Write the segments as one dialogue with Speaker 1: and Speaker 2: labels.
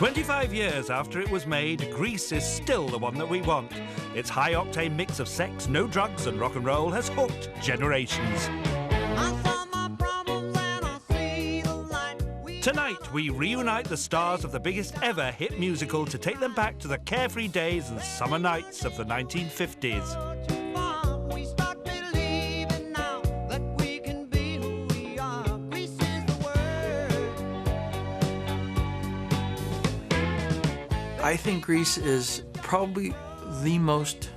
Speaker 1: 25 years after it was made, Grease is still the one that we want. Its high-octane mix of sex, no drugs and rock and roll has hooked generations. Tonight, we reunite the stars of the biggest ever hit musical to take them back to the carefree days and summer nights of the 1950s.
Speaker 2: I think Grease is probably the most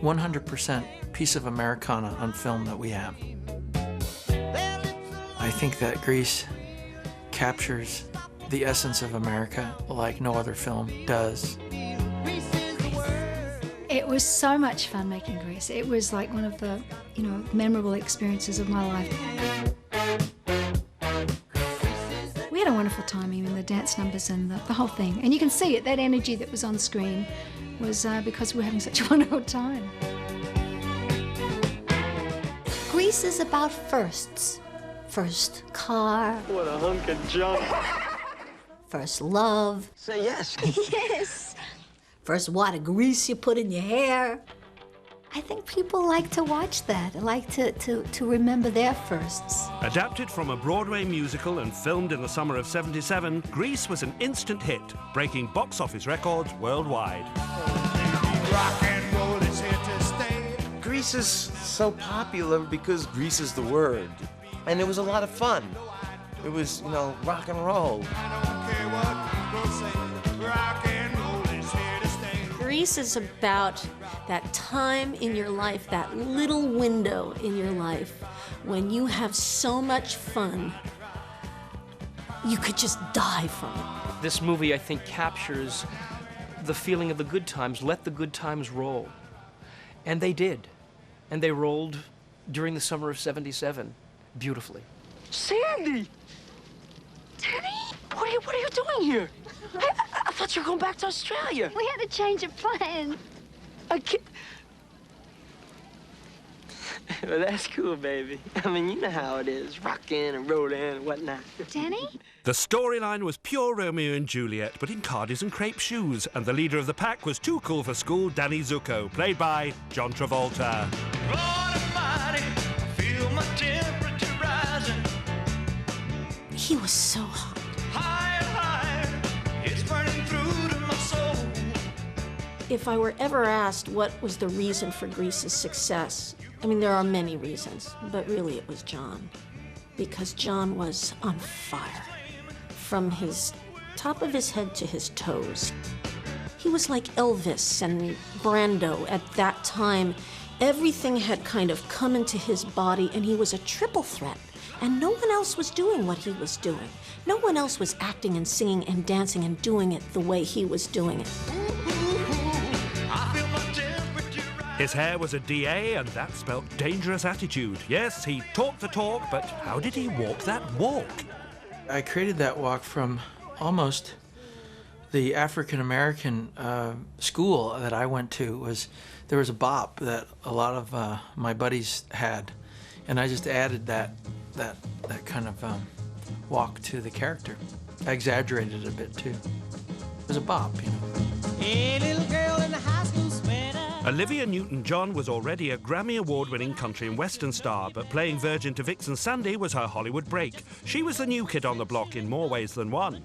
Speaker 2: 100% piece of Americana on film that we have. I think that Grease captures the essence of America like no other film does.
Speaker 3: It was so much fun making Grease. It was like one of the, memorable experiences of my life. We had a wonderful time, even the dance numbers and the whole thing. And you can see it, that energy that was on screen was because we were having such a wonderful time.
Speaker 4: Grease is about firsts. First car.
Speaker 5: What a hunk of junk.
Speaker 4: First love.
Speaker 5: Say yes.
Speaker 4: Yes. First wad of grease you put in your hair. I think people like to watch that. They like to remember their firsts.
Speaker 1: Adapted from a Broadway musical and filmed in the summer of '77, Grease was an instant hit, breaking box office records worldwide.
Speaker 6: Rock and roll is here to stay.
Speaker 7: Grease is so popular because Grease is the word. And it was a lot of fun. It was, rock and roll.
Speaker 6: I don't care what people say. Rock and roll is here to stay.
Speaker 8: Grease is about that time in your life, that little window in your life when you have so much fun, you could just die from it.
Speaker 9: This movie, I think, captures the feeling of the good times. Let the good times roll. And they did. And they rolled during the summer of '77. Beautifully.
Speaker 5: Sandy! Danny? What are you doing here? I thought you were going back to Australia.
Speaker 3: We had a change of plans.
Speaker 5: Well, that's cool, baby. I mean, you know how it is, rockin' and rollin' and whatnot.
Speaker 3: Danny?
Speaker 1: The storyline was pure Romeo and Juliet, but in cardies and crepe shoes, and the leader of the pack was too cool for school, Danny Zuko, played by John Travolta.
Speaker 8: He was so hot.
Speaker 6: It's burning through to my soul.
Speaker 8: If I were ever asked what was the reason for Grease's success, I mean, there are many reasons, but really it was John. Because John was on fire. From his top of his head to his toes. He was like Elvis and Brando at that time. Everything had kind of come into his body, and he was a triple threat. And no one else was doing what he was doing. No one else was acting and singing and dancing and doing it the way he was doing it.
Speaker 1: His hair was a DA, and that spelt dangerous attitude. Yes, he talked the talk, but how did he walk that walk?
Speaker 2: I created that walk from almost the African-American school that I went to. There was a bop that a lot of my buddies had, and I just added that kind of walk to the character. I exaggerated it a bit too. It was a bop,
Speaker 6: Hey, little girl in the high school sweater.
Speaker 1: Olivia Newton-John was already a Grammy Award-winning country and western star, but playing Virgin to Vixen Sandy was her Hollywood break. She was the new kid on the block in more ways than one.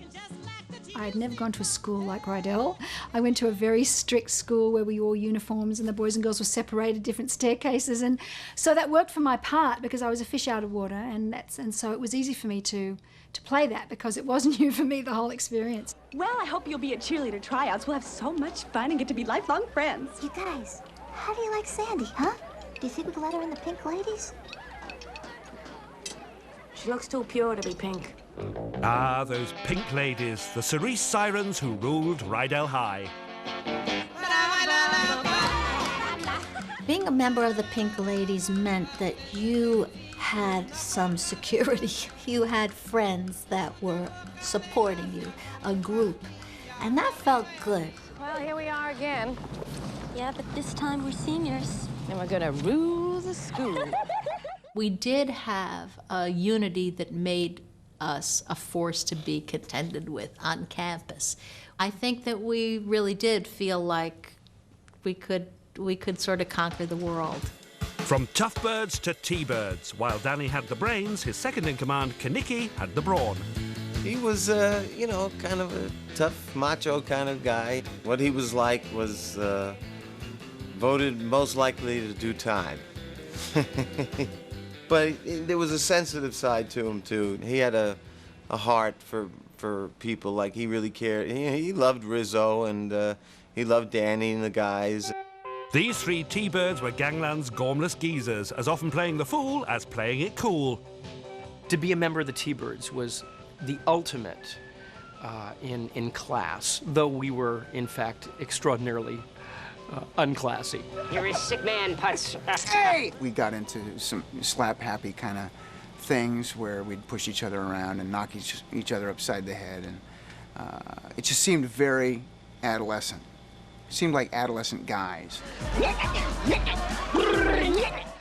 Speaker 3: I had never gone to a school like Rydell. I went to a very strict school where we wore uniforms and the boys and girls were separated, different staircases, and so that worked for my part because I was a fish out of water, and so it was easy for me to play that because it was new for me, the whole experience.
Speaker 10: Well, I hope you'll be at cheerleader tryouts. We'll have so much fun and get to be lifelong friends.
Speaker 4: You guys, how do you like Sandy, huh? Do you think we could let her in the Pink Ladies?
Speaker 8: She looks too pure to be pink.
Speaker 1: Ah, those Pink Ladies, the Cerise Sirens who ruled Rydell High.
Speaker 4: Being a member of the Pink Ladies meant that you had some security. You had friends that were supporting you, a group, and that felt good.
Speaker 11: Well, here we are again.
Speaker 4: Yeah, but this time we're seniors.
Speaker 11: And we're gonna rule the school.
Speaker 4: We did have a unity that made us a force to be contended with on campus. I think that we really did feel like we could sort of conquer the world.
Speaker 1: From tough birds to T-birds, while Danny had the brains, his second-in-command, Kaniki, had the brawn.
Speaker 7: He was, you know, kind of a tough, macho kind of guy. What he was like was voted most likely to do time. But there was a sensitive side to him, too. He had a heart for people, like he really cared. He loved Rizzo, and he loved Danny and the guys.
Speaker 1: These three T-birds were gangland's gormless geezers, as often playing the fool as playing it cool.
Speaker 9: To be a member of the T-birds was the ultimate in class, though we were, in fact, extraordinarily unclassy.
Speaker 5: You're a sick man, Putz.
Speaker 11: Hey! We got into some slap-happy kind of things where we'd push each other around and knock each other upside the head, and it just seemed very adolescent. It seemed like adolescent guys.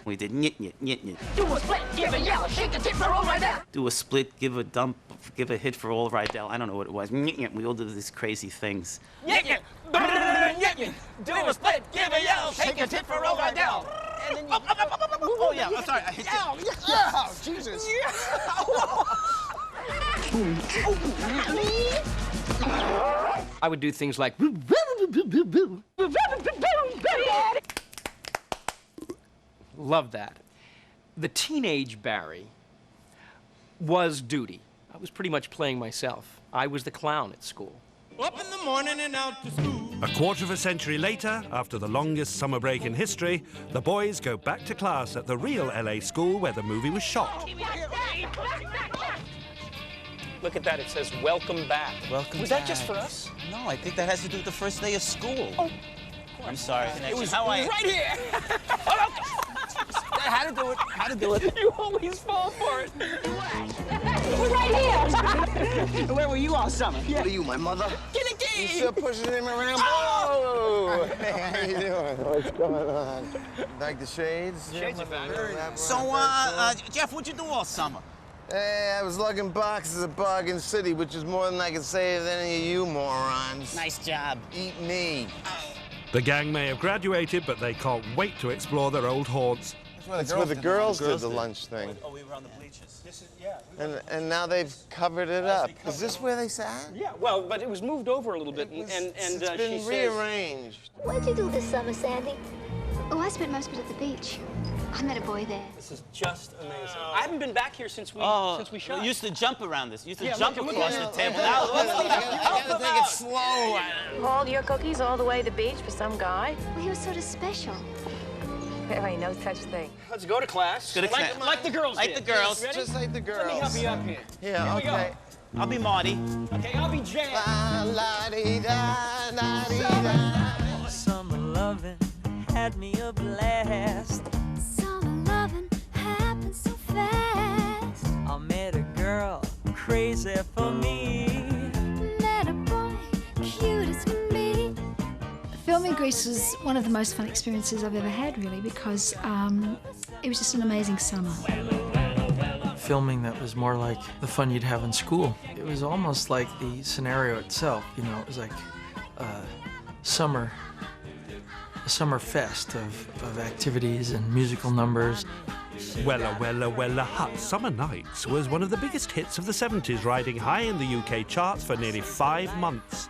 Speaker 12: We did nyit, nyit, nyit, nyit.
Speaker 5: Do a split, give a yell, shake the tip for all right now.
Speaker 12: Do a split, give a dump, give a hit for all right down. I don't know what it was. Nyit, nyit. We all did these crazy things.
Speaker 5: Nyit, nyit. Nyit, nyit. Do a split, give a yell, shake a tip for all right now. And then you...
Speaker 12: Oh, yeah, I'm sorry. I hit you.
Speaker 11: Oh, Jesus.
Speaker 9: I would do things like... Love that. The teenage Barry was Duty. I was pretty much playing myself. I was the clown at school.
Speaker 6: Up in the morning and out to school.
Speaker 1: A quarter of a century later, after the longest summer break in history, the boys go back to class at the real LA school where the movie was shot.
Speaker 9: Look at that, it says, welcome back.
Speaker 12: Welcome
Speaker 9: Was
Speaker 12: back.
Speaker 9: that just for us?
Speaker 12: No, I think that has to do with the first day of school.
Speaker 9: Oh.
Speaker 12: I'm sorry.
Speaker 9: It was
Speaker 12: How
Speaker 9: right here.
Speaker 12: How to do it. How to do it.
Speaker 9: You always fall for it.
Speaker 5: We're right here.
Speaker 11: Where were you all summer?
Speaker 7: What are you, my mother?
Speaker 5: Get a key.
Speaker 7: You still pushing him around? Oh! Hey, how you doing? What's going on? Like the shades?
Speaker 9: Shades are back.
Speaker 12: So, Jeff, what'd you do all summer?
Speaker 7: Hey, I was lugging boxes of Bargain City, which is more than I can say of any of you morons.
Speaker 12: Nice job.
Speaker 7: Eat me.
Speaker 1: The gang may have graduated, but they can't wait to explore their old haunts.
Speaker 7: That's where the girls did the lunch thing.
Speaker 12: Oh, we were on the bleachers.
Speaker 7: And now they've covered it up. Is this where they sat?
Speaker 9: Yeah, well, but it was moved over a little bit,
Speaker 7: It's been rearranged.
Speaker 13: What'd you do this summer, Sandy?
Speaker 14: Oh, I spent most of it at the beach. I met a boy there.
Speaker 9: This is just amazing. I haven't been back here since we shot.
Speaker 12: We used to jump around this. Used to
Speaker 9: Yeah,
Speaker 12: jump
Speaker 9: look
Speaker 12: across
Speaker 9: at
Speaker 12: the
Speaker 9: it.
Speaker 12: table. Now,
Speaker 7: I gotta take it slow.
Speaker 10: Hauled your cookies all the way to the beach for some guy?
Speaker 14: Well, he was sort of special.
Speaker 10: There ain't no such thing.
Speaker 9: Let's go to class.
Speaker 12: Go to class.
Speaker 9: Like the girls
Speaker 12: Like
Speaker 9: did.
Speaker 12: the girls.
Speaker 9: Ready?
Speaker 7: Just like the girls.
Speaker 9: Let me help you up here.
Speaker 7: Yeah,
Speaker 9: Here we go.
Speaker 7: okay.
Speaker 12: I'll be Marty.
Speaker 9: Okay, I'll be Jan.
Speaker 7: La-la-dee-da-da-dee-da.
Speaker 15: Summer loving had me a blast.
Speaker 14: Summer loving happened so fast.
Speaker 15: I met a girl crazy for me.
Speaker 14: Met a boy cute as can be.
Speaker 3: Filming Grease was one of the most fun experiences I've ever had, really, because it was just an amazing summer.
Speaker 2: Filming that was more like the fun you'd have in school. It was almost like the scenario itself, you know, it was like a summer fest of activities and musical numbers.
Speaker 1: Wella, Wella, Wella, Hot Summer Nights was one of the biggest hits of the 70s, riding high in the UK charts for nearly 5 months.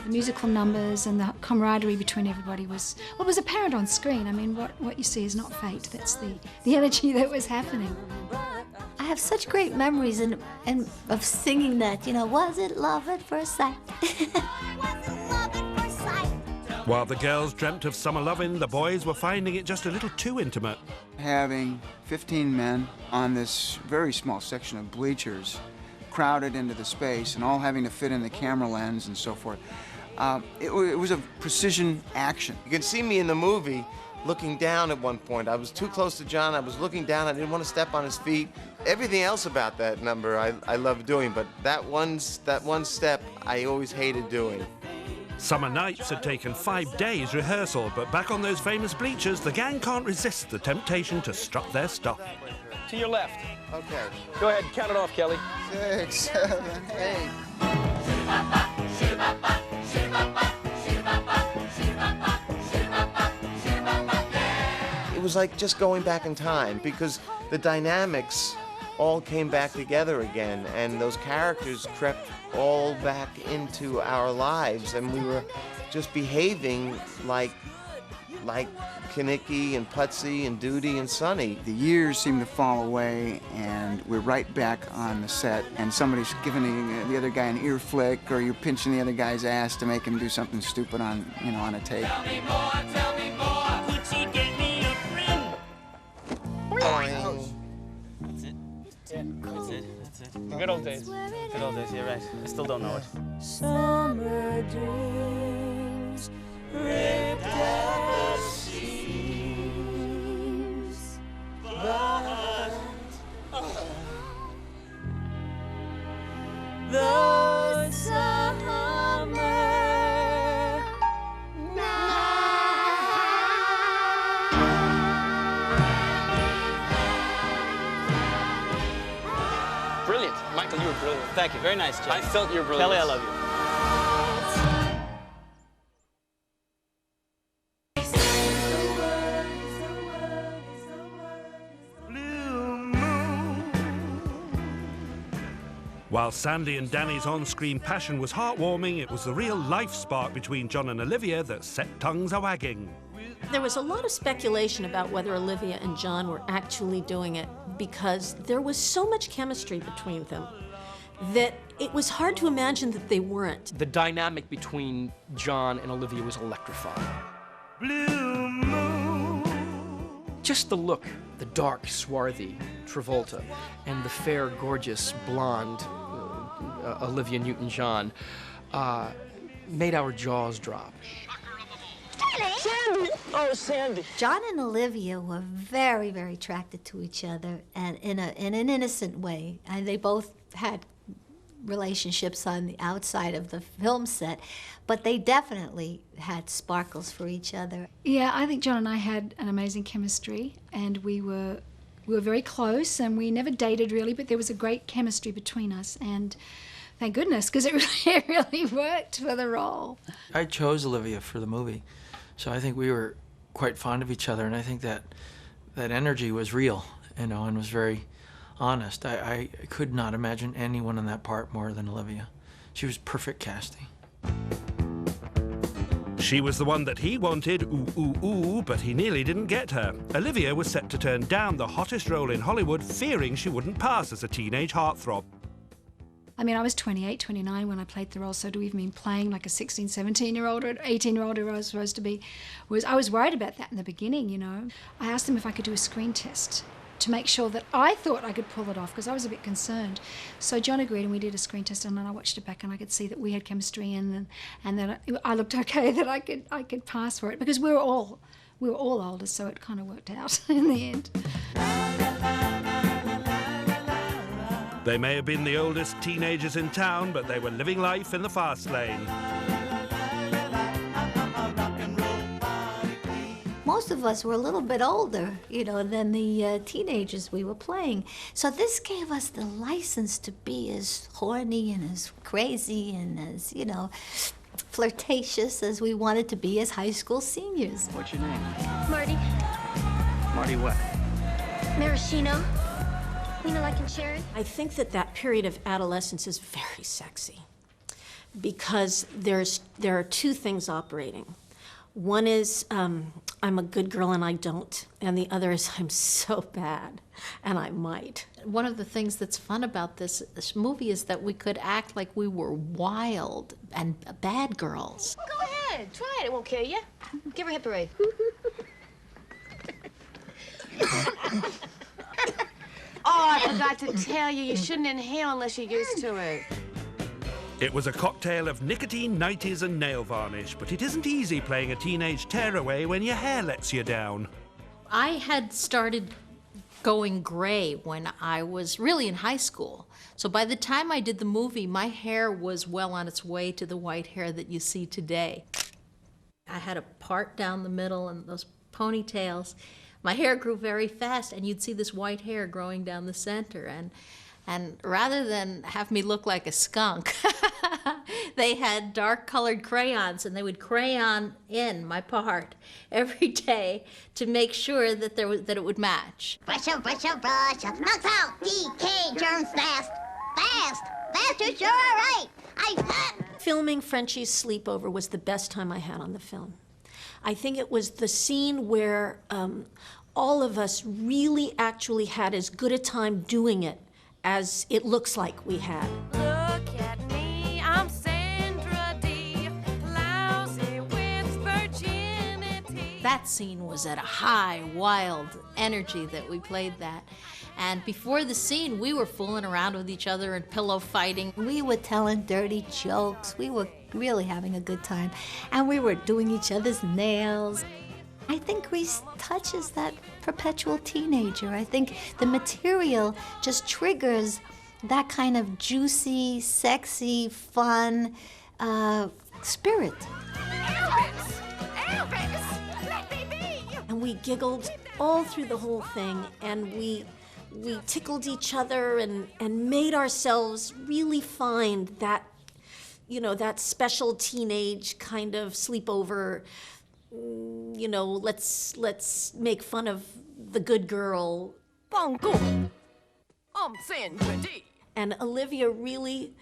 Speaker 3: The musical numbers and the camaraderie between everybody was apparent on screen. I mean, what you see is not fate. That's the energy that was happening.
Speaker 4: I have such great memories and of singing that, you know, was it love at first sight?
Speaker 1: While the girls dreamt of summer loving, the boys were finding it just a little too intimate.
Speaker 11: Having 15 men on this very small section of bleachers crowded into the space and all having to fit in the camera lens and so forth, it was a precision action.
Speaker 7: You can see me in the movie looking down at one point. I was too close to John. I was looking down. I didn't want to step on his feet. Everything else about that number I love doing, but that one step I always hated doing.
Speaker 1: Summer Nights had taken 5 days rehearsal, but back on those famous bleachers, the gang can't resist the temptation to strut their stuff.
Speaker 9: To your left.
Speaker 11: Okay.
Speaker 9: Go ahead, count it off, Kelly.
Speaker 11: 6, 7, 8.
Speaker 7: It was like just going back in time because the dynamics all came back together again, and those characters crept all back into our lives, and we were just behaving like Kinnicky and Putsy and Duty and Sonny.
Speaker 11: The years seem to fall away, and we're right back on the set, and somebody's giving the other guy an ear flick, or you're pinching the other guy's ass to make him do something stupid on, you know, on a take.
Speaker 15: Tell me more, could she get me a friend?
Speaker 12: That's it.
Speaker 9: Yeah.
Speaker 12: That's it. That's it.
Speaker 9: Good old days.
Speaker 12: Good old days, you're right. I still don't know it.
Speaker 15: Summer dreams ripped at the seams, but the summer
Speaker 9: Brilliant. Michael, you were brilliant.
Speaker 12: Thank you. Very nice, Jay.
Speaker 9: I felt your brilliance.
Speaker 12: Kelly, I love you.
Speaker 1: While Sandy and Danny's on-screen passion was heartwarming, it was the real life spark between John and Olivia that set tongues a-wagging.
Speaker 8: There was a lot of speculation about whether Olivia and John were actually doing it because there was so much chemistry between them that it was hard to imagine that they weren't.
Speaker 9: The dynamic between John and Olivia was electrifying. Just the look, the dark, swarthy Travolta, and the fair, gorgeous, blonde Olivia Newton-John made our jaws drop.
Speaker 8: Sandy! Oh, Sandy.
Speaker 4: John and Olivia were very, very attracted to each other, and in an innocent way. And they both had relationships on the outside of the film set, but they definitely had sparkles for each other.
Speaker 3: Yeah, I think John and I had an amazing chemistry, and we were very close, and we never dated really, but there was a great chemistry between us, and thank goodness, because it really worked for the role.
Speaker 2: I chose Olivia for the movie, so I think we were quite fond of each other, and I think that energy was real, you know, and was very honest. I could not imagine anyone in that part more than Olivia. She was perfect casting.
Speaker 1: She was the one that he wanted, ooh, ooh, ooh, but he nearly didn't get her. Olivia was set to turn down the hottest role in Hollywood, fearing she wouldn't pass as a teenage heartthrob.
Speaker 3: I mean, I was 28, 29 when I played the role, so to even mean playing like a 16, 17-year-old or 18-year-old who I was supposed to be, I was worried about that in the beginning, you know. I asked him if I could do a screen test to make sure that I thought I could pull it off, because I was a bit concerned. So John agreed, and we did a screen test, and then I watched it back, and I could see that we had chemistry, and that I looked okay, that I could pass for it, because we were all older, so it kind of worked out in the end.
Speaker 1: They may have been the oldest teenagers in town, but they were living life in the fast lane.
Speaker 4: Most of us were a little bit older, you know, than the teenagers we were playing. So this gave us the license to be as horny and as crazy and as, you know, flirtatious as we wanted to be as high school seniors.
Speaker 12: What's your name?
Speaker 10: Marty.
Speaker 12: Marty what?
Speaker 10: Maraschino. Lena, like and Sharon.
Speaker 8: I think that period of adolescence is very sexy because there are two things operating. One is I'm a good girl and I don't, and the other is I'm so bad and I might.
Speaker 13: One of the things that's fun about this movie is that we could act like we were wild and bad girls.
Speaker 10: Go ahead, try it. It won't kill you. Give her a hip parade. Oh, I forgot to tell you, you shouldn't inhale unless you're used to it.
Speaker 1: It was a cocktail of nicotine, 90s and nail varnish, but it isn't easy playing a teenage tearaway when your hair lets you down.
Speaker 13: I had started going gray when I was really in high school. So by the time I did the movie, my hair was well on its way to the white hair that you see today. I had a part down the middle and those ponytails, my hair grew very fast, and you'd see this white hair growing down the center. And rather than have me look like a skunk, they had dark-colored crayons, and they would crayon in my part every day to make sure that that it would match.
Speaker 16: Brush up, knocks out, DK, germs fast. Faster, sure, all right.
Speaker 8: Filming Frenchie's sleepover was the best time I had on the film. I think it was the scene where all of us really actually had as good a time doing it as it looks like we had.
Speaker 14: Look at me, I'm Sandra D, lousy with virginity.
Speaker 13: That scene was at a high, wild energy that we played that. And before the scene, we were fooling around with each other and pillow fighting.
Speaker 4: We were telling dirty jokes. We were really having a good time. And we were doing each other's nails. I think Grease touches that perpetual teenager. I think the material just triggers that kind of juicy, sexy, fun spirit.
Speaker 14: Elvis, let me be!
Speaker 8: And we giggled all through the whole thing, and we tickled each other and made ourselves really find that, you know, that special teenage kind of sleepover, you know, let's make fun of the good girl.
Speaker 14: Bongo, I'm Sandra D.
Speaker 8: And Olivia really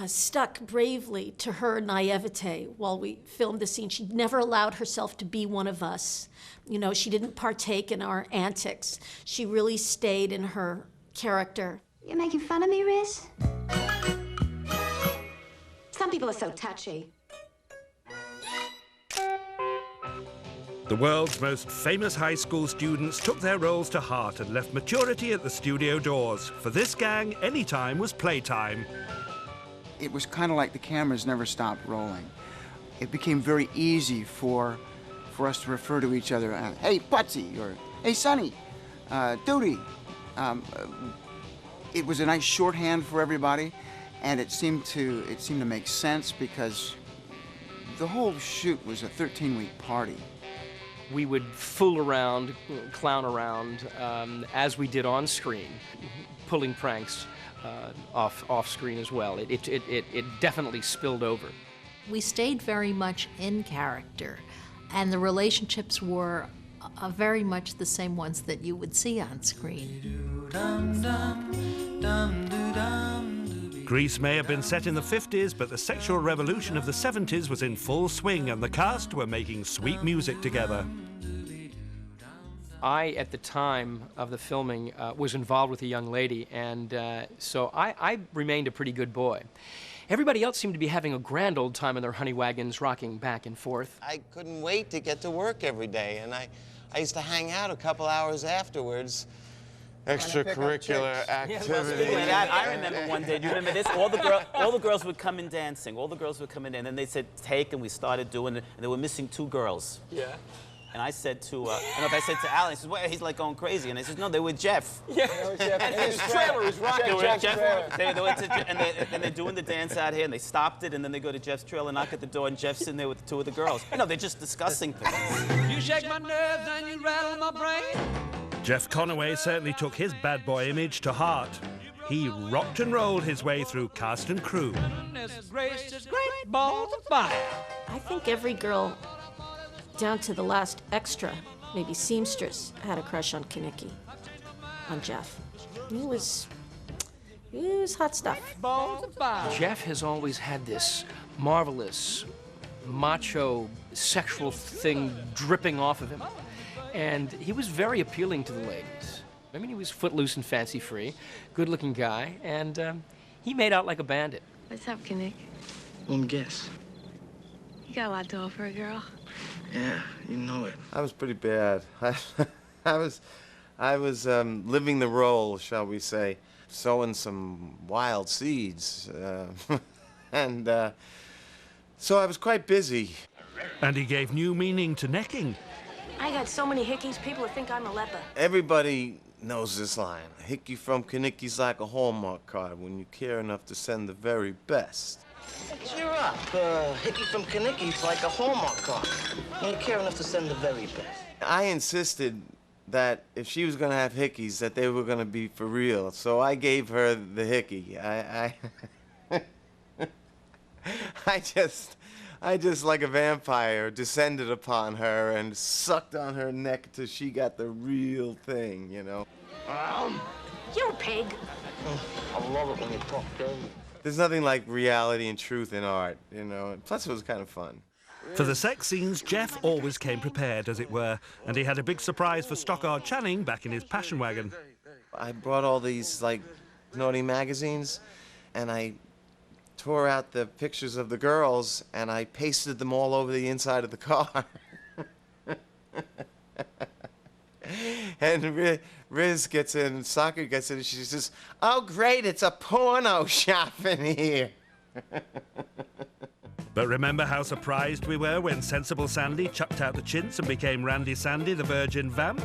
Speaker 8: stuck bravely to her naivete while we filmed the scene. She never allowed herself to be one of us. You know, she didn't partake in our antics. She really stayed in her character.
Speaker 10: You're making fun of me, Riz? Some people are so touchy.
Speaker 1: The world's most famous high school students took their roles to heart and left maturity at the studio doors. For this gang, any time was playtime.
Speaker 11: It was kind of like the cameras never stopped rolling. It became very easy for us to refer to each other, hey, Putsy, or hey, Sonny, Duty. It was a nice shorthand for everybody, and it seemed to make sense because the whole shoot was a 13-week party.
Speaker 9: We would fool around, clown around, as we did on screen, pulling pranks off screen as well. It definitely spilled over.
Speaker 13: We stayed very much in character, and the relationships were very much the same ones that you would see on screen.
Speaker 1: Grease may have been set in the 50s, but the sexual revolution of the 70s was in full swing, and the cast were making sweet music together.
Speaker 9: I, at the time of the filming, was involved with a young lady, and so I remained a pretty good boy. Everybody else seemed to be having a grand old time in their honey wagons, rocking back and forth.
Speaker 7: I couldn't wait to get to work every day, and I used to hang out a couple hours afterwards. Extracurricular activity.
Speaker 12: I remember one day, do you remember this? All the girls would come in dancing. All the girls would come in, and then they said, take, and we started doing it, and they were missing 2 girls.
Speaker 9: Yeah.
Speaker 12: And I said to, I don't know if I said to Alan, he says, well, he's like going crazy. And I said, no, they were Jeff.
Speaker 9: Yeah.
Speaker 12: And his trailer was rocking. They went to, and they're doing the dance out here, and they stopped it, and then they go to Jeff's trailer, knock at the door, and Jeff's in there with 2 of the girls. You know, they're just discussing things.
Speaker 6: You shake my nerves and you rattle my brain.
Speaker 1: Jeff Conaway certainly took his bad boy image to heart. He rocked and rolled his way through cast and crew.
Speaker 6: Gracious, great balls of fire.
Speaker 8: I think every girl, down to the last extra, maybe seamstress, had a crush on Kinnicky, on Jeff. He was hot stuff.
Speaker 6: Balls of fire.
Speaker 9: Jeff has always had this marvelous, macho, sexual thing dripping off of him. And he was very appealing to the ladies. I mean, he was footloose and fancy-free, good-looking guy, and he made out like a bandit.
Speaker 17: What's up, Kinnick?
Speaker 18: Guess.
Speaker 17: You got a lot to offer a girl.
Speaker 18: Yeah, you know it.
Speaker 7: I was pretty bad. I was living the role, shall we say, sowing some wild seeds, and so I was quite busy.
Speaker 1: And he gave new meaning to necking.
Speaker 17: I got so many hickeys, people would think I'm a leper.
Speaker 7: Everybody knows this line. A hickey from Kinnicky's like a Hallmark card when you care enough to send the very best.
Speaker 18: Cheer up. Hickey from Kinnicky's like a Hallmark card. You care enough to send the very best.
Speaker 7: I insisted that if she was going to have hickeys, that they were going to be for real. So I gave her the hickey. I just like a vampire descended upon her and sucked on her neck till she got the real thing, you know.
Speaker 17: You pig.
Speaker 18: I love it when you talk dirty.
Speaker 7: There's nothing like reality and truth in art, you know. And plus, it was kind of fun.
Speaker 1: For the sex scenes, Jeff always came prepared, as it were, and he had a big surprise for Stockard Channing back in his passion wagon.
Speaker 7: I brought all these, like, naughty magazines, and I tore out the pictures of the girls, and I pasted them all over the inside of the car. And Riz gets in, Soccer gets in, and she says, "Oh, great, it's a porno shop in here."
Speaker 1: But remember how surprised we were when Sensible Sandy chucked out the chintz and became Randy Sandy, the Virgin Vamp?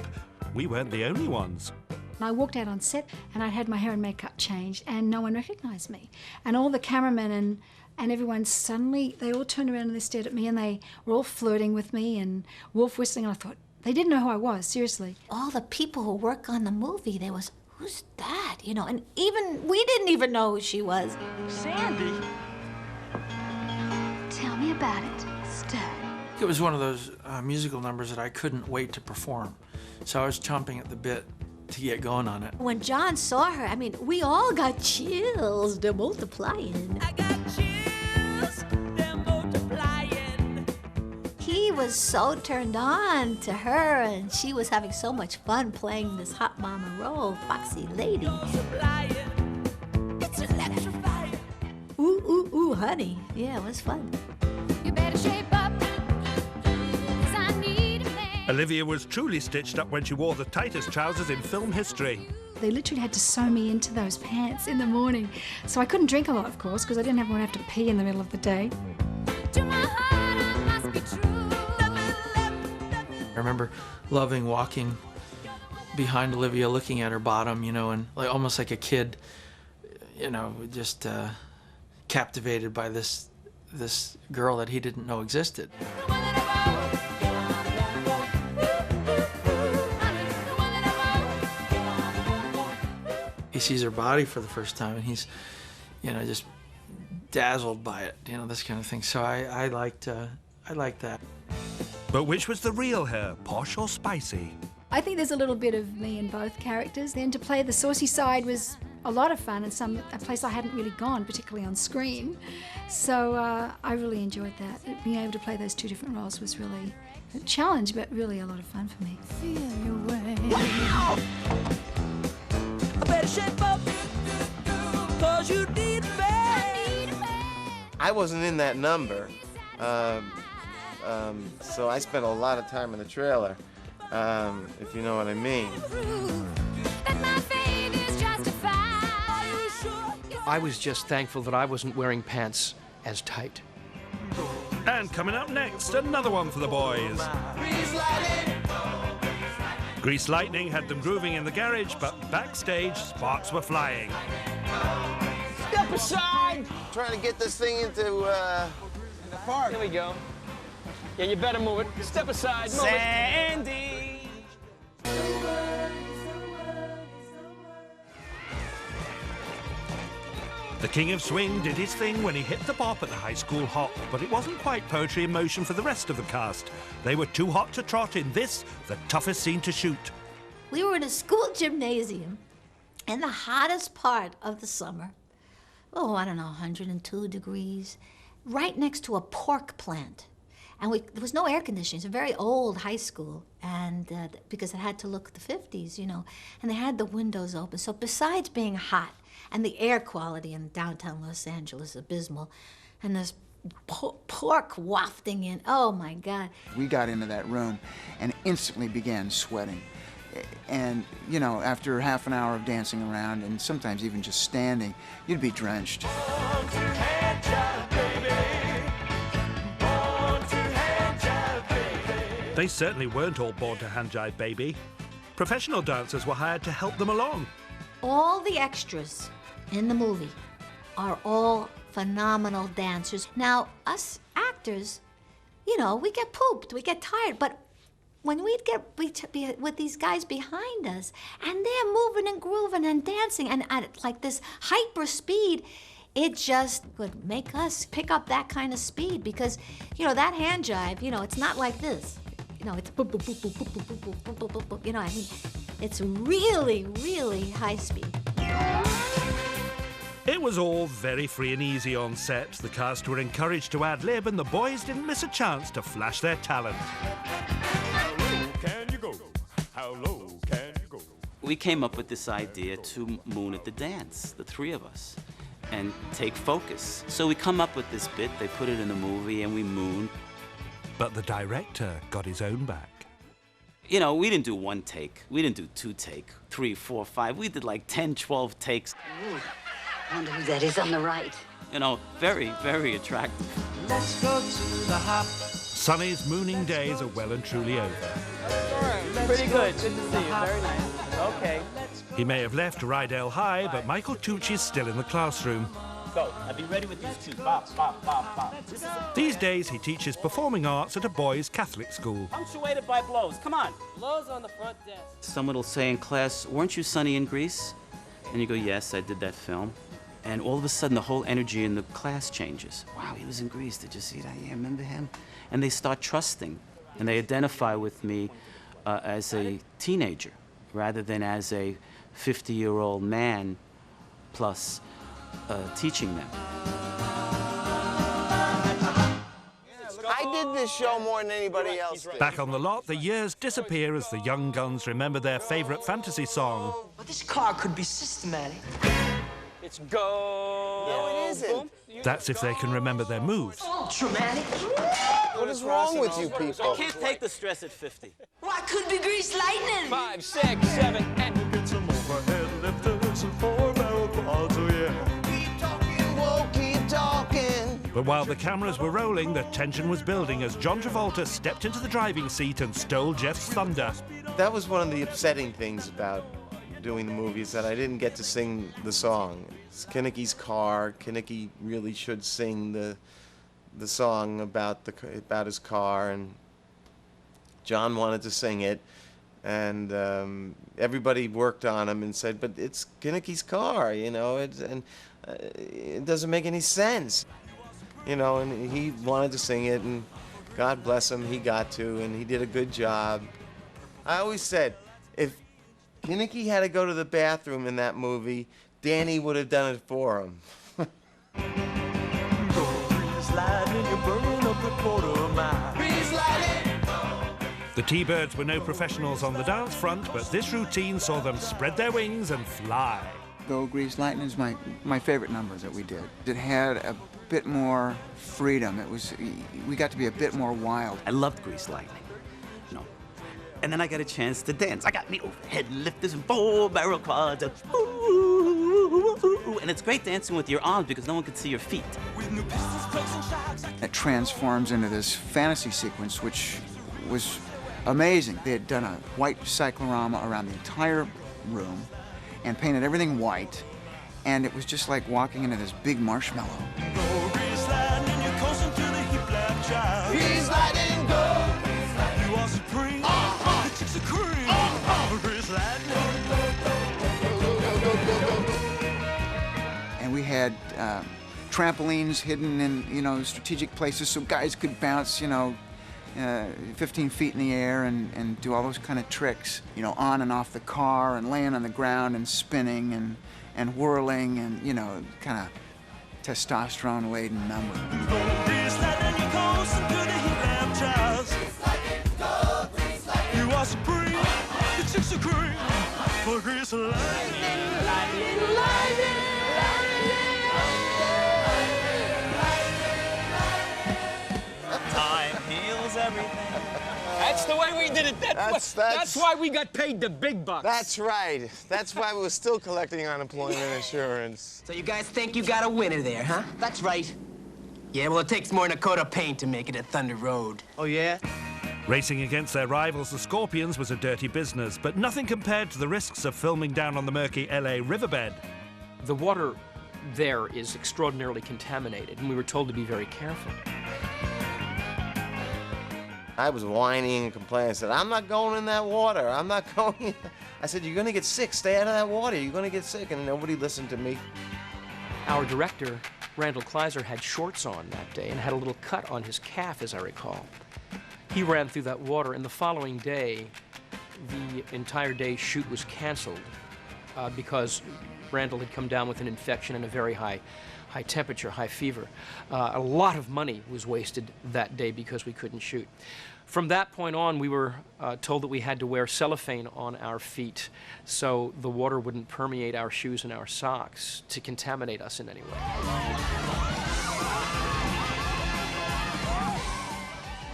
Speaker 1: We weren't the only ones.
Speaker 3: I walked out on set and I'd had my hair and makeup changed and no one recognised me. And all the cameramen and everyone suddenly, they all turned around and they stared at me and they were all flirting with me and wolf whistling. And I thought, they didn't know who I was, seriously.
Speaker 4: All the people who work on the movie, there was, who's that? You know, and even, we didn't even know who she was.
Speaker 5: Sandy?
Speaker 3: Tell me about it, Stud.
Speaker 2: It was one of those musical numbers that I couldn't wait to perform. So I was chomping at the bit to get going on it.
Speaker 4: When John saw her, I mean, we all got chills. They're multiplying. I got chills. They're multiplying. He was so turned on to her, and she was having so much fun playing this hot mama role, foxy lady. It's electrifying. Ooh, ooh, ooh, honey. Yeah, it was fun.
Speaker 14: You better shape up, 'cause I need a man.
Speaker 1: Olivia was truly stitched up when she wore the tightest trousers in film history.
Speaker 3: They literally had to sew me into those pants in the morning. So I couldn't drink a lot, of course, because I didn't want to have to pee in the middle of the day.
Speaker 14: To my heart, I must be true.
Speaker 2: I remember loving walking behind Olivia, looking at her bottom, you know, and like almost like a kid, you know, just captivated by this girl that he didn't know existed. He sees her body for the first time and he's, you know, just dazzled by it, you know, this kind of thing. So I liked that.
Speaker 1: But which was the real her, posh or spicy?
Speaker 3: I think there's a little bit of me in both characters. Then to play the saucy side was a lot of fun and a place I hadn't really gone, particularly on screen. So I really enjoyed that. Being able to play those two different roles was really a challenge, but really a lot of fun for me.
Speaker 14: Feel your way.
Speaker 15: Wow! I better shape up, 'cause you need a man.
Speaker 7: I wasn't in that number, so I spent a lot of time in the trailer, if you know what I mean.
Speaker 9: I was just thankful that I wasn't wearing pants as tight.
Speaker 1: And coming up next, another one for the boys. Grease Lightning had them grooving in the garage, but backstage, sparks were flying.
Speaker 18: Step aside! Trying to get this thing into the park.
Speaker 15: Here we go. Yeah, you better move it. Step aside, move
Speaker 12: Sandy!
Speaker 1: The King of Swing did his thing when he hit the bop at the high school hop, but it wasn't quite poetry in motion for the rest of the cast. They were too hot to trot in this, the toughest scene to shoot.
Speaker 4: We were in a school gymnasium in the hottest part of the summer. Oh, I don't know, 102 degrees, right next to a pork plant. And there was no air conditioning. It's a very old high school, and because it had to look the 50s, you know, and they had the windows open. So besides being hot, and the air quality in downtown Los Angeles abysmal, and this pork wafting in, oh my God.
Speaker 11: We got into that room and instantly began sweating. And, you know, after half an hour of dancing around, and sometimes even just standing, you'd be drenched.
Speaker 1: They certainly weren't all born to hand jive, baby. Professional dancers were hired to help them along.
Speaker 4: All the extras in the movie are all phenomenal dancers. Now, us actors, you know, we get pooped, we get tired, but when we'd get be with these guys behind us, and they're moving and grooving and dancing and at like this hyper speed, it just would make us pick up that kind of speed because, you know, that hand jive, you know, it's not like this. You know, it's boop, boop, boop, boop, boop, boop, boop, boop, boop, boop, boop. You know, I mean, it's really, really high speed.
Speaker 1: It was all very free and easy on set. The cast were encouraged to ad-lib and the boys didn't miss a chance to flash their talent.
Speaker 6: How low can you go? How low can you go?
Speaker 12: We came up with this idea to moon at the dance, the three of us, and take focus. So we come up with this bit, they put it in the movie, and we moon.
Speaker 1: But the director got his own back.
Speaker 12: You know, we didn't do one take. We didn't do 2 take, 3, 4, 5. We did like 10, 12 takes.
Speaker 17: Ooh, I wonder who that is on the right.
Speaker 12: You know, very, very attractive.
Speaker 15: Let's go to the hop.
Speaker 1: Sonny's mooning days are well and truly over.
Speaker 12: Pretty good. Good to see you. Very nice. Okay.
Speaker 1: He may have left Rydell High, but Michael Tucci's still in the classroom.
Speaker 12: Go. I'll be ready with these 2. Bop, bop, bop, bop.
Speaker 1: These days, he teaches performing arts at a boys' Catholic school.
Speaker 12: Punctuated by blows. Come on.
Speaker 15: Blows on the front desk.
Speaker 12: Someone will say in class, weren't you Sonny in Grease? And you go, yes, I did that film. And all of a sudden, the whole energy in the class changes. Wow, he was in Grease. Did you see that? Yeah, remember him? And they start trusting. And they identify with me as a teenager rather than as a 50-year-old man plus teaching them.
Speaker 18: I did this show more than anybody else did.
Speaker 1: Back on the lot, the years disappear as the young guns remember their favorite fantasy song.
Speaker 15: But this car could be systematic. It's go.
Speaker 18: No, it isn't.
Speaker 1: That's if they can remember their moves.
Speaker 15: Traumatic.
Speaker 18: What is wrong with you people?
Speaker 12: I can't take the stress at 50.
Speaker 15: Well, I could be greased lightning. 5, 6, 7, and...
Speaker 6: Get some overhead lifters and 4-barrel quads, oh yeah.
Speaker 18: Keep talking, whoa, keep talking.
Speaker 1: But while the cameras were rolling, the tension was building as John Travolta stepped into the driving seat and stole Jeff's thunder.
Speaker 7: That was one of the upsetting things about doing the movie, is that I didn't get to sing the song. It's Kinnicky's car. Kinnicky really should sing the song about his car, and John wanted to sing it, and everybody worked on him and said, but it's Kinnicky's car, you know, it doesn't make any sense, you know, and he wanted to sing it, and God bless him, he got to, and he did a good job. I always said, if Kinnicky had to go to the bathroom in that movie, Danny would have done it for him.
Speaker 1: The T-Birds were no professionals on the dance front, but this routine saw them spread their wings and fly.
Speaker 11: Go Grease Lightning is my favorite number that we did. It had a bit more freedom. We got to be a bit more wild.
Speaker 12: I loved Grease Lightning. And then I got a chance to dance. I got me overhead lifters and 4-barrel quads. And it's great dancing with your arms because no one can see your feet.
Speaker 11: It transforms into this fantasy sequence, which was amazing. They had done a white cyclorama around the entire room and painted everything white, and it was just like walking into this big marshmallow.
Speaker 6: Grease lightning, you're coasting to the hip lap child.
Speaker 18: Grease lightning, go.
Speaker 6: You are supreme. The chicks are cream. Grease lightning.
Speaker 11: And we had trampolines hidden in, you know, strategic places so guys could bounce, you know, 15 feet in the air and do all those kind of tricks, you know, on and off the car and laying on the ground and spinning and whirling and, you know, kind of testosterone-laden number.
Speaker 6: Grease lightning, you're coasting to the hip lap child. You are supreme. The chicks are cream. For grease lightning, lightning, lightning.
Speaker 12: Time heals everything.
Speaker 15: That's the way we did it. That's why we got paid the big bucks.
Speaker 18: That's right. That's why we were still collecting unemployment insurance.
Speaker 15: So you guys think you got a winner there, huh? That's right. Yeah, well, it takes more than a coat of paint to make it at Thunder Road.
Speaker 18: Oh, yeah?
Speaker 1: Racing against their rivals, the Scorpions, was a dirty business, but nothing compared to the risks of filming down on the murky LA riverbed.
Speaker 9: The water there is extraordinarily contaminated, and we were told to be very careful.
Speaker 7: I was whining and complaining. I said, I'm not going in that water. I'm not going in. I said, you're going to get sick. Stay out of that water. You're going to get sick. And nobody listened to me.
Speaker 9: Our director, Randall Kleiser, had shorts on that day and had a little cut on his calf, as I recall. He ran through that water, and the following day, the entire day's shoot was canceled because Randall had come down with an infection and a very high temperature, high fever. A lot of money was wasted that day because we couldn't shoot. From that point on, we were told that we had to wear cellophane on our feet so the water wouldn't permeate our shoes and our socks to contaminate us in any way.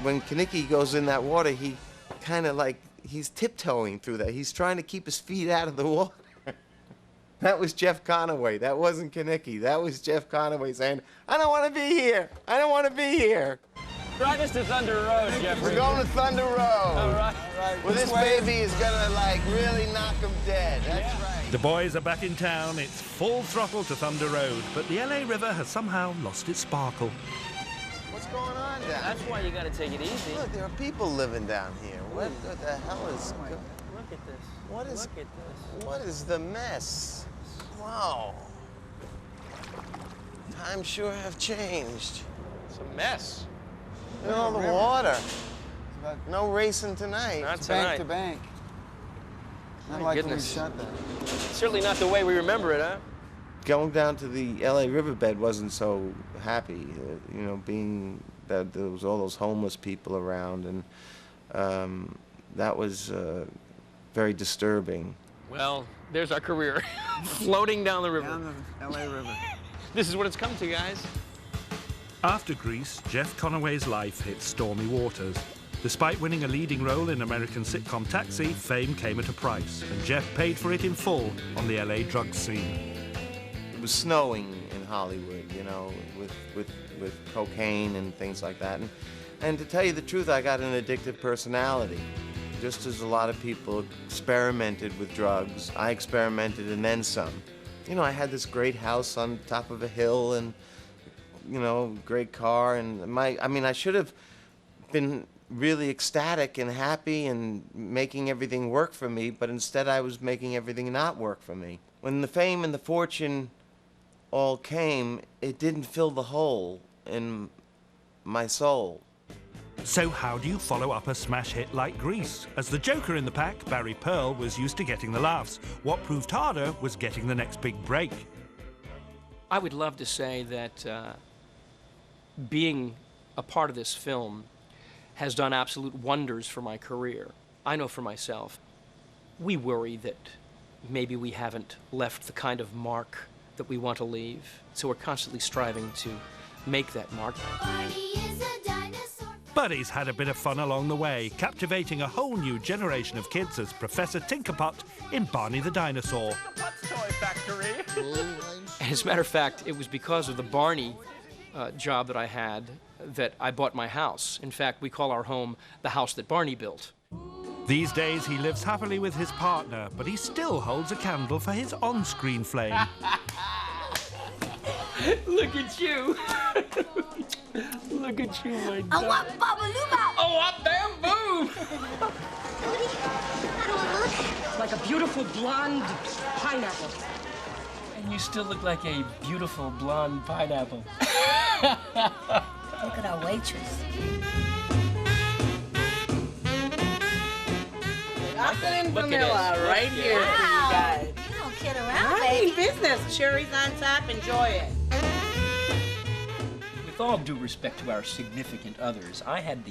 Speaker 7: When Kenickie goes in that water, he kind of like, he's tiptoeing through that. He's trying to keep his feet out of the water. That was Jeff Conaway. That wasn't Kenickie. That was Jeff Conaway saying, I don't want to be here. I don't want to be here.
Speaker 19: Drive us to Thunder Road, Jeffrey.
Speaker 7: We're going to Thunder Road.
Speaker 19: All right.
Speaker 7: Well, this baby is going to, like, really knock him dead. That's right.
Speaker 1: The boys are back in town. It's full throttle to Thunder Road, but the LA River has somehow lost its sparkle.
Speaker 7: What's going on down
Speaker 19: That's why you got to take it easy.
Speaker 7: Look, there are people living down here. What the hell is...
Speaker 19: Look at this.
Speaker 7: What is...
Speaker 19: Look at this.
Speaker 7: What is the mess? Wow. Times sure have changed.
Speaker 19: It's a mess.
Speaker 7: Look at all the water. No racing tonight.
Speaker 19: Not
Speaker 11: It's
Speaker 19: tonight.
Speaker 11: bank to bank. Not
Speaker 19: My
Speaker 11: like
Speaker 19: goodness.
Speaker 11: when we shot that.
Speaker 19: Certainly not the way we remember it, huh?
Speaker 7: Going down to the LA riverbed wasn't so happy, you know, being that there was all those homeless people around, and that was very disturbing.
Speaker 19: Well, there's our career. Floating down the river.
Speaker 11: Down the LA River.
Speaker 19: This is what it's come to, guys.
Speaker 1: After Grease, Jeff Conaway's life hit stormy waters. Despite winning a leading role in American sitcom Taxi, fame came at a price, and Jeff paid for it in full on the LA drug scene.
Speaker 7: It was snowing in Hollywood, you know, with cocaine and things like that. And to tell you the truth, I got an addictive personality. Just as a lot of people experimented with drugs, I experimented and then some. You know, I had this great house on top of a hill and, you know, great car, and I should have been really ecstatic and happy and making everything work for me, but instead I was making everything not work for me. When the fame and the fortune all came, it didn't fill the hole in my soul.
Speaker 1: So how do you follow up a smash hit like Grease? As the joker in the pack, Barry Pearl was used to getting the laughs. What proved harder was getting the next big break.
Speaker 9: I would love to say that being a part of this film has done absolute wonders for my career. I know for myself, we worry that maybe we haven't left the kind of mark that we want to leave, so we're constantly striving to make that mark.
Speaker 1: Buddy's had a bit of fun along the way, captivating a whole new generation of kids as Professor Tinkerpot in Barney the Dinosaur.
Speaker 19: Toy Factory.
Speaker 9: And as a matter of fact, it was because of the Barney job that I had that I bought my house. In fact, we call our home the house that Barney built.
Speaker 1: These days, he lives happily with his partner, but he still holds a candle for his on-screen flame.
Speaker 19: Look at you. Look at you, my
Speaker 16: I want Babalooba.
Speaker 19: Oh, up, bam, boom.
Speaker 16: How do I look?
Speaker 19: Like a beautiful blonde pineapple. And you still look like a beautiful blonde pineapple.
Speaker 16: Look at our waitress.
Speaker 20: Nothing vanilla right here for you guys.
Speaker 16: You don't kid around,
Speaker 20: I
Speaker 16: baby.
Speaker 20: mean business. Cherries on top. Enjoy it.
Speaker 9: With all due respect to our significant others, I had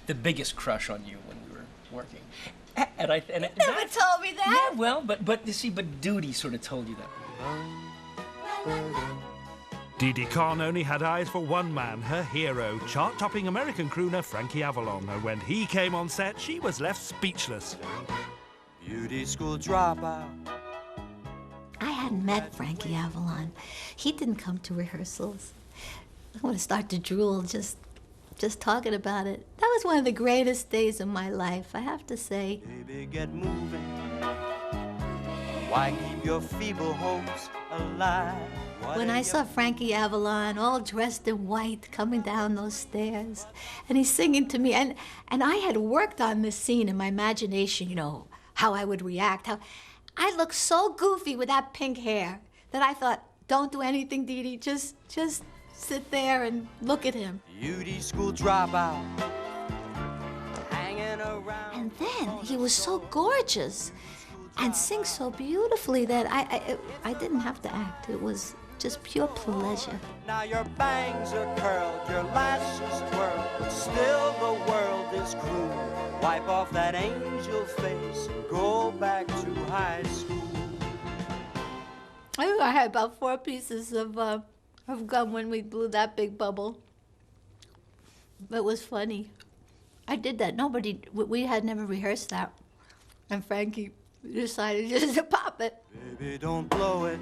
Speaker 9: the biggest crush on you when we were working. And
Speaker 16: You never told me that.
Speaker 9: Yeah, well, but you see, but duty sort of told you that.
Speaker 1: Dee Dee Conn only had eyes for one man, her hero, chart-topping American crooner Frankie Avalon, and when he came on set, she was left speechless.
Speaker 6: Beauty school dropout.
Speaker 4: I hadn't met Frankie Avalon. He didn't come to rehearsals. I want to start to drool just talking about it. That was one of the greatest days of my life, I have to say.
Speaker 6: Baby, get moving. Why keep your feeble hopes alive.
Speaker 4: When I saw Frankie Avalon all dressed in white coming down those stairs, and he's singing to me, and I had worked on this scene in my imagination, you know, how I would react, how I looked so goofy with that pink hair that I thought, don't do anything, Dee Dee, just sit there and look at him.
Speaker 6: Beauty school dropout, hanging around.
Speaker 4: And then he was so gorgeous and sing so beautifully that I didn't have to act. It was just pure pleasure.
Speaker 6: Now your bangs are curled, your lashes twirl, but still the world is cruel. Wipe off that angel face and go back to high school.
Speaker 4: I had about 4 pieces of gum when we blew that big bubble. It was funny. I did that. We had never rehearsed that. And Frankie decided just to pop it.
Speaker 6: Baby, don't blow it.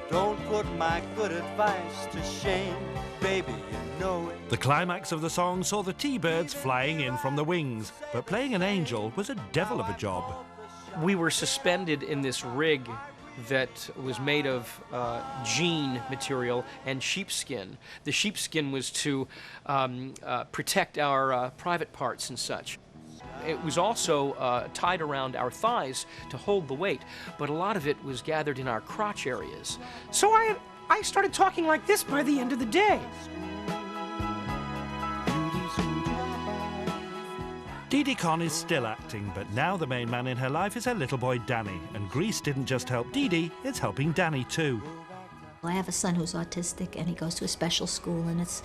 Speaker 6: Don't put my good advice to shame. Baby, you know it.
Speaker 1: The climax of the song saw the T-Birds flying in from the wings, but playing an angel was a devil of a job.
Speaker 9: We were suspended in this rig that was made of jean material and sheepskin. The sheepskin was to protect our private parts and such. It was also tied around our thighs to hold the weight, but a lot of it was gathered in our crotch areas. So I started talking like this by the end of the day.
Speaker 1: Dee Dee Conn is still acting, but now the main man in her life is her little boy Danny, and Grease didn't just help Dee Dee, it's helping Danny too.
Speaker 4: I have a son who's autistic, and he goes to a special school, and it's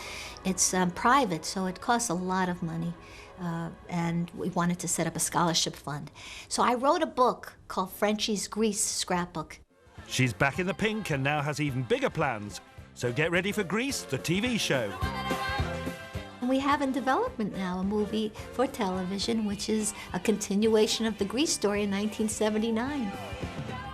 Speaker 4: private, so it costs a lot of money. And we wanted to set up a scholarship fund. So I wrote a book called Frenchie's Grease Scrapbook.
Speaker 1: She's back in the pink and now has even bigger plans. So get ready for Grease, the TV show.
Speaker 4: And we have in development now a movie for television, which is a continuation of the Grease story in 1979.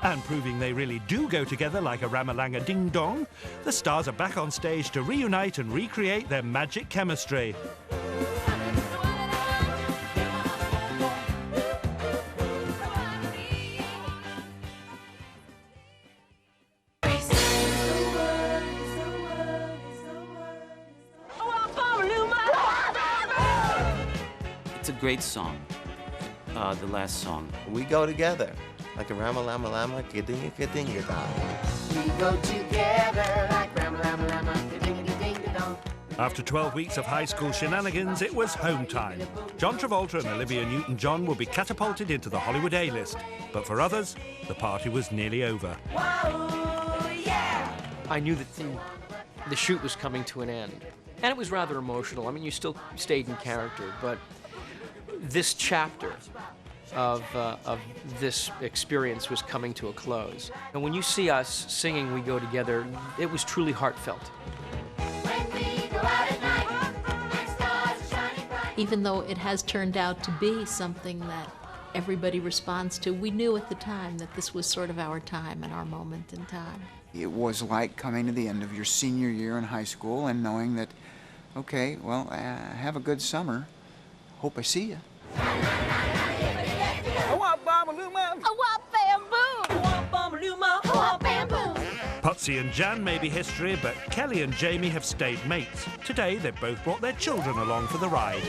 Speaker 1: And proving they really do go together like a Ramalanga Ding Dong, the stars are back on stage to reunite and recreate their magic chemistry.
Speaker 12: It's a great song, the last song.
Speaker 7: We go together, like a Ramalama Kadinga Kadinga Dong.
Speaker 15: We go together like Ramalama Kadinga Dong.
Speaker 1: After 12 weeks of high school shenanigans, it was home time. John Travolta and Olivia Newton-John will be catapulted into the Hollywood A-list. But for others, the party was nearly over.
Speaker 9: Whoa, yeah! I knew that the shoot was coming to an end. And it was rather emotional. I mean, you still stayed in character, but this chapter of this experience was coming to a close. And when you see us singing We Go Together, it was truly heartfelt.
Speaker 13: Even though it has turned out to be something that everybody responds to, we knew at the time that this was sort of our time and our moment in time.
Speaker 11: It was like coming to the end of your senior year in high school and knowing that, okay, well, have a good summer. Hope I see you.
Speaker 15: I want Bamaluma.
Speaker 14: I want bamboo.
Speaker 15: I want Bamaluma.
Speaker 14: I want bamboo.
Speaker 1: Putsy and Jan may be history, but Kelly and Jamie have stayed mates. Today, they've both brought their children along for the ride.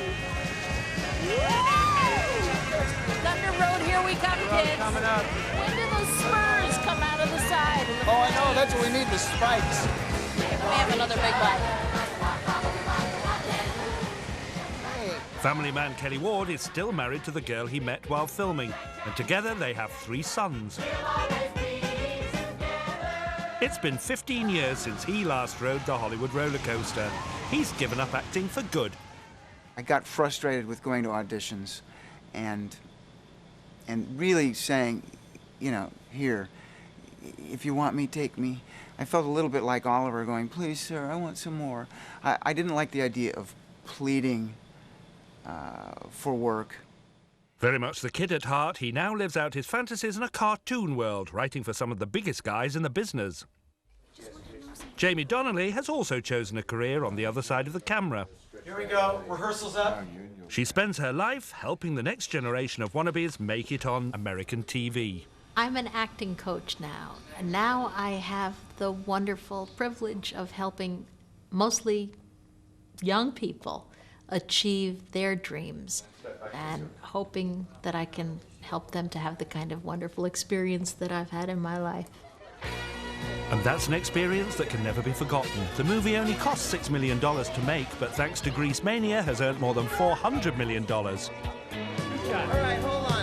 Speaker 14: Thunder Road, here we come, kids.
Speaker 11: Coming up.
Speaker 14: When do those spurs come out of the side?
Speaker 11: Oh, I know. That's what we need, the spikes.
Speaker 14: We have another big one.
Speaker 1: Family man Kelly Ward is still married to the girl he met while filming, and together they have 3 sons. It's been 15 years since he last rode the Hollywood roller coaster. He's given up acting for good.
Speaker 11: I got frustrated with going to auditions and really saying, you know, here, if you want me, take me. I felt a little bit like Oliver going, please, sir, I want some more. I didn't like the idea of pleading for work.
Speaker 1: Very much the kid at heart, he now lives out his fantasies in a cartoon world, writing for some of the biggest guys in the business. Jamie Donnelly has also chosen a career on the other side of the camera.
Speaker 21: Here we go, rehearsal's up.
Speaker 1: She spends her life helping the next generation of wannabes make it on American TV.
Speaker 13: I'm an acting coach now, and now I have the wonderful privilege of helping mostly young people achieve their dreams and hoping that I can help them to have the kind of wonderful experience that I've had in my life.
Speaker 1: And that's an experience that can never be forgotten. The movie only cost $6 million to make, but thanks to Grease Mania has earned more than $400 million.
Speaker 18: All right, hold on.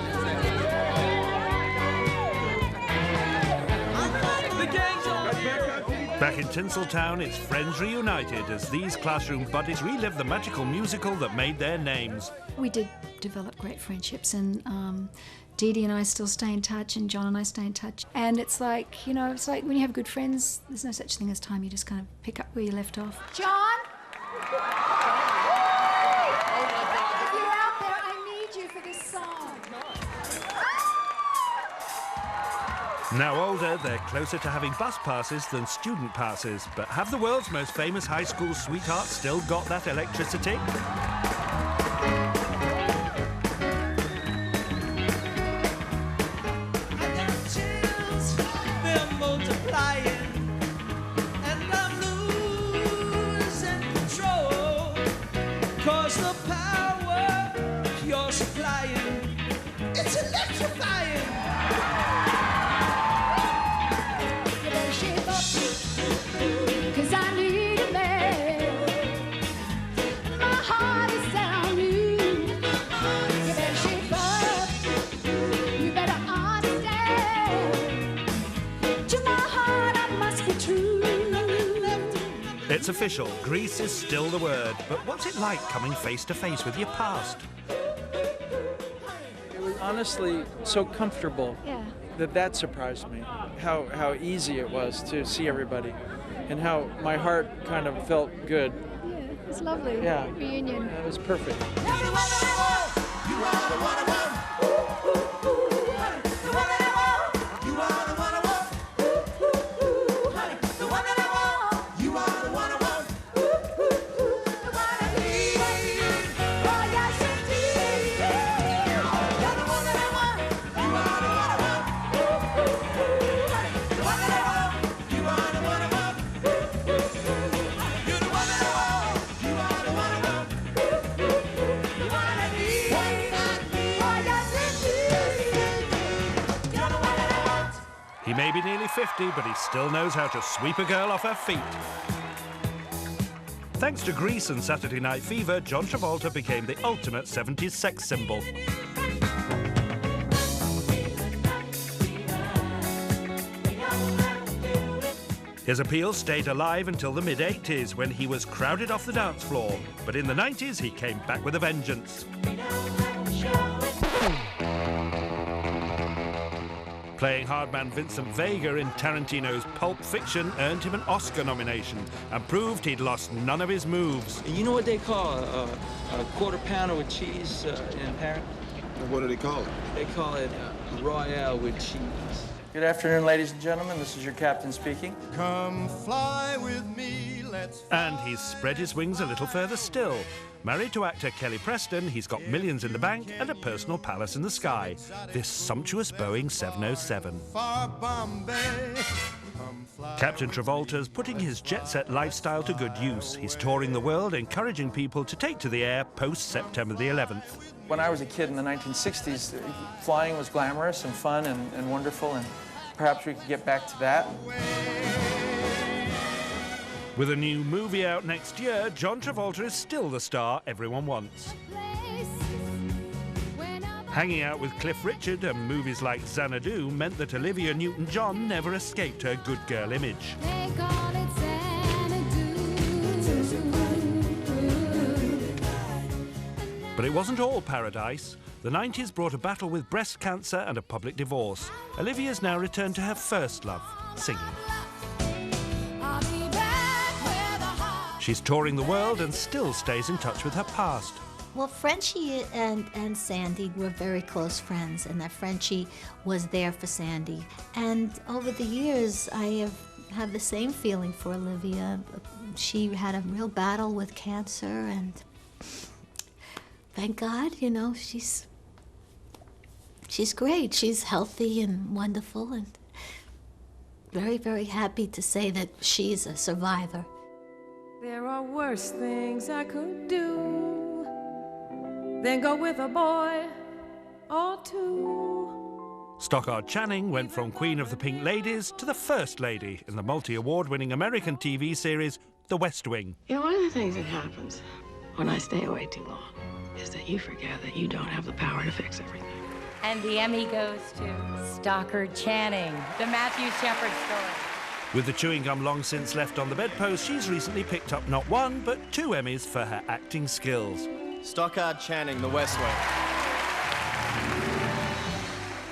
Speaker 1: Back in Tinseltown, it's friends reunited as these classroom buddies relive the magical musical that made their names.
Speaker 3: We did develop great friendships, and Dee Dee and I still stay in touch, and John and I stay in touch. And it's like, you know, it's like when you have good friends, there's no such thing as time. You just kind of pick up where you left off. John? If you're out there, I need you for this song.
Speaker 1: Now older, they're closer to having bus passes than student passes. But have the world's most famous high school sweethearts still got that electricity? It's official, Grease is still the word. But what's it like coming face to face with your past?
Speaker 2: It was honestly so comfortable that surprised me. How easy it was to see everybody, and how my heart kind of felt good.
Speaker 3: Yeah, it was lovely.
Speaker 2: Yeah.
Speaker 3: Reunion.
Speaker 2: It was perfect.
Speaker 1: He may be nearly 50, but he still knows how to sweep a girl off her feet. Thanks to Grease and Saturday Night Fever, John Travolta became the ultimate 70s sex symbol. His appeal stayed alive until the mid-80s, when he was crowded off the dance floor. But in the 90s, he came back with a vengeance. Playing hardman Vincent Vega in Tarantino's Pulp Fiction earned him an Oscar nomination and proved he'd lost none of his moves.
Speaker 10: You know what they call a quarter pounder with cheese in Paris?
Speaker 22: What do they call it?
Speaker 10: They call it Royale with cheese.
Speaker 2: Good afternoon, ladies and gentlemen. This is your captain speaking.
Speaker 22: Come fly with me, let's fly.
Speaker 1: And he's spread his wings a little further still. Married to actor Kelly Preston, he's got millions in the bank and a personal palace in the sky. This sumptuous Boeing 707.
Speaker 22: Far Bombay.
Speaker 1: Captain Travolta's putting his jet-set lifestyle to good use. He's touring the world, encouraging people to take to the air post-September the 11th.
Speaker 2: When I was a kid in the 1960s, flying was glamorous and fun and wonderful, and perhaps we could get back to that.
Speaker 1: With a new movie out next year, John Travolta is still the star everyone wants. Hanging out with Cliff Richard and movies like Xanadu meant that Olivia Newton-John never escaped her good girl image. But it wasn't all paradise. The 90s brought a battle with breast cancer and a public divorce. Olivia's now returned to her first love, singing. She's touring the world and still stays in touch with her past.
Speaker 4: Well, Frenchie and Sandy were very close friends, and that Frenchie was there for Sandy. And over the years, I have the same feeling for Olivia. She had a real battle with cancer, and thank God, you know, she's She's great. She's healthy and wonderful, and very, very happy to say that she's a survivor.
Speaker 5: There are worse things I could do than go with a boy or two.
Speaker 1: Stockard Channing went from Queen of the Pink Ladies to the First Lady in the multi-award-winning American TV series The West Wing.
Speaker 8: You know, one of the things that happens when I stay away too long is that you forget that you don't have the power to fix everything.
Speaker 23: And the Emmy goes to Stockard Channing, the Matthew Shepard story.
Speaker 1: With the chewing gum long since left on the bedpost, she's recently picked up not one, but 2 Emmys for her acting skills.
Speaker 21: Stockard Channing, The West Wing.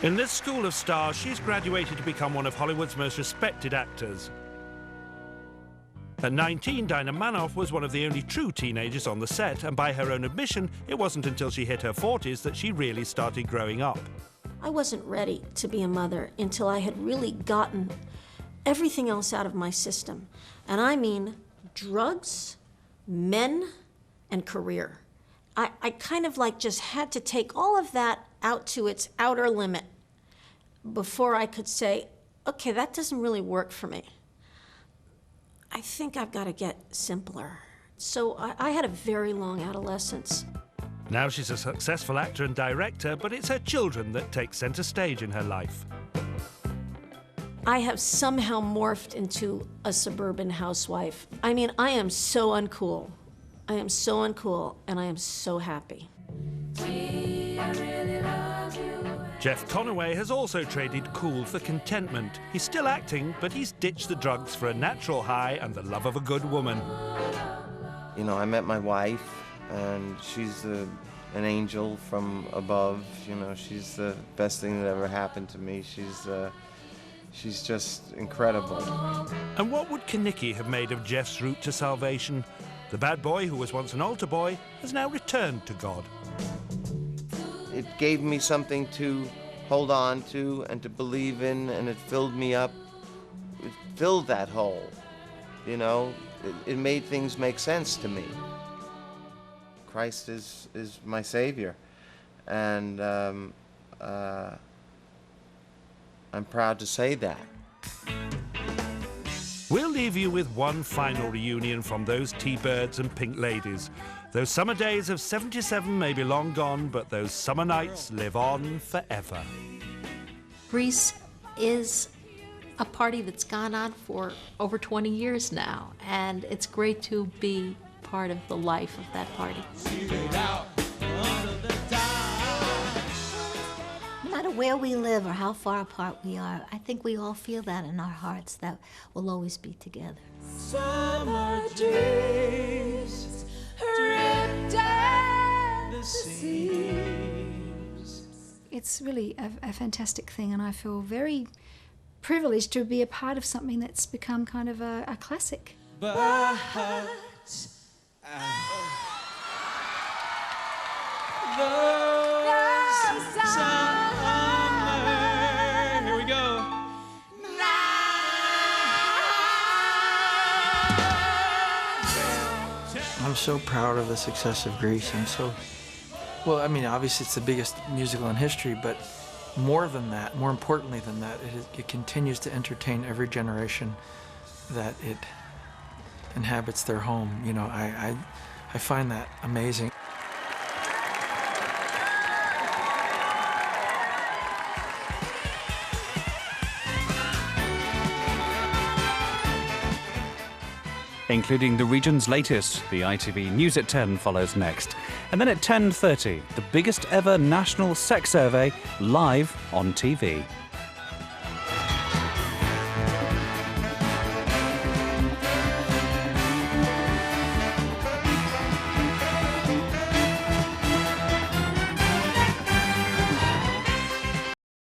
Speaker 1: In this school of stars, she's graduated to become one of Hollywood's most respected actors. At 19, Dinah Manoff was one of the only true teenagers on the set, and by her own admission, it wasn't until she hit her 40s that she really started growing up.
Speaker 24: I wasn't ready to be a mother until I had really gotten everything else out of my system. And I mean drugs, men, and career. I kind of like just had to take all of that out to its outer limit before I could say, okay, that doesn't really work for me. I think I've got to get simpler. So I had a very long adolescence.
Speaker 1: Now she's a successful actor and director, but it's her children that take center stage in her life.
Speaker 24: I have somehow morphed into a suburban housewife. I mean, I am so uncool. I am so uncool, and I am so happy.
Speaker 1: Jeff Conaway has also traded cool for contentment. He's still acting, but he's ditched the drugs for a natural high and the love of a good woman.
Speaker 7: You know, I met my wife, and she's an angel from above. You know, she's the best thing that ever happened to me. She's just incredible.
Speaker 1: And what would Kenickie have made of Jeff's route to salvation? The bad boy who was once an altar boy has now returned to God.
Speaker 7: It gave me something to hold on to and to believe in, and it filled me up. It filled that hole, you know? It made things make sense to me. Christ is my Savior, and I'm proud to say that.
Speaker 1: We'll leave you with one final reunion from those T-Birds and Pink Ladies. Those summer days of '77 may be long gone, but those summer nights live on forever.
Speaker 13: Grease is a party that's gone on for over 20 years now, and it's great to be part of the life of that party.
Speaker 4: No matter where we live or how far apart we are, I think we all feel that in our hearts, that we'll always be together.
Speaker 5: Summer dreams ripped at the seams.
Speaker 3: It's really a fantastic thing, and I feel very privileged to be a part of something that's become kind of a classic.
Speaker 5: But
Speaker 10: Here we go.
Speaker 2: I'm so proud of the success of Grease. Well, I mean, obviously it's the biggest musical in history, but more than that, more importantly than that, it continues to entertain every generation that it inhabits their home. You know, I find that amazing.
Speaker 25: Including the region's latest. The ITV News at 10 follows next. And then at 10:30, the biggest ever national sex survey live on TV.